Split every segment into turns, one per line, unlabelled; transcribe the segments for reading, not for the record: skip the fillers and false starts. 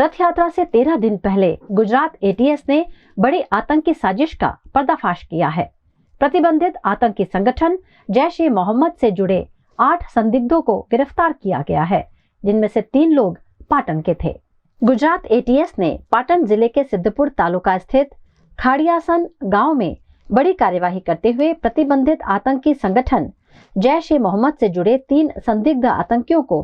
रथ यात्रा से 13 दिन पहले गुजरात एटीएस ने बड़ी आतंकी साजिश का पर्दाफाश किया है। प्रतिबंधित आतंकी संगठन जैश ए मोहम्मद से जुड़े 8 संदिग्धों को गिरफ्तार किया गया है, जिनमें से 3 लोग पाटन के थे। गुजरात एटीएस ने पाटन जिले के सिद्धपुर तालुका स्थित खाड़ियासन गांव में बड़ी कार्यवाही करते हुए प्रतिबंधित आतंकी संगठन जैश ए मोहम्मद से जुड़े 3 संदिग्ध आतंकियों को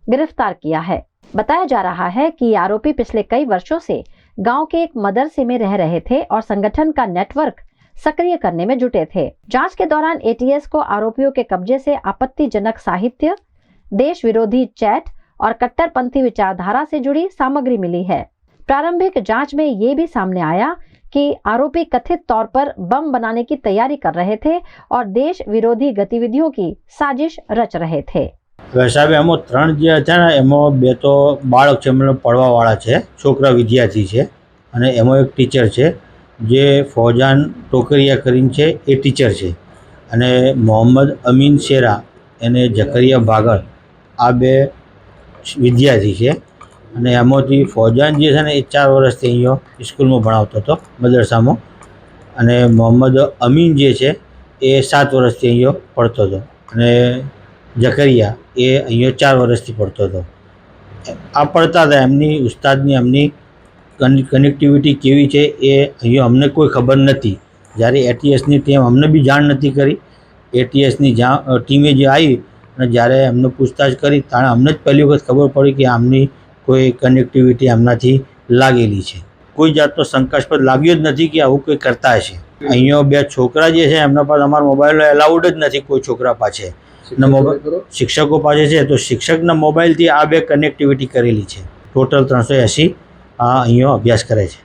गिरफ्तार किया है। बताया जा रहा है कि ये आरोपी पिछले कई वर्षों से गांव के एक मदरसे में रह रहे थे और संगठन का नेटवर्क सक्रिय करने में जुटे थे। जांच के दौरान एटीएस को आरोपियों के कब्जे से आपत्तिजनक साहित्य, देश विरोधी चैट और कट्टरपंथी विचारधारा से जुड़ी सामग्री मिली है। प्रारंभिक जांच में ये भी सामने आया कि आरोपी कथित तौर पर बम बनाने की तैयारी कर रहे थे और देश विरोधी गतिविधियों की साजिश रच रहे थे।
साहब एम 3 जे था ने एम 2 तो बाळक छे, मतलब पढ़वावाळा छे, छोकरा विद्यार्थी छे अने एम एक टीचर छे जे फौजान टोकरिया करीने छे, ए टीचर छे अने मोहम्मद अमीन शेरा एने जकरिया भागड़ आ 2 विद्यार्थी छे अने एमांथी फौजान जे छे ने ए 4 वर्षथी अहींया स्कूलमां भणावतो हतो मदरसामां अने मोहम्मद अमीन जे छे ए 7 वर्षथी अहींया पढ़तो हतो अने जकरिया ए अहींया 4 वर्षथी पढ़तो हतो। आ पढ़ता था एमनी उस्तादनी एमनी कनेक्टिविटी केवी छे ए अहींया अમને કોઈ ખબર નથી। જ્યારે એટીએસની ટીમ અમને બી જાણ નથી કરી। એટીએસની ટીમે જે આવી અને જ્યારે એમને પૂછતાછ કરી ત્યારે અમને જ પહેલી વખત ખબર પડી કે આમની કોઈ કનેક્ટિવિટી એમનાથી લાગેલી છે। કોઈ જાતનો શંકાસ્પદ લાગ્યો જ નથી કે આવું કોઈ કરતા હશે। અહીંયા 2 છોકરા જે છે એમના પાસે અમારો મોબાઈલ એલાઉડ જ નથી કોઈ છોકરા પાસે। शिक्षकों पास है तो शिक्षकना मोबाइल थी आ 2 कनेक्टिविटी करेली है। टोटल 380 अहींया अभ्यास करे छे।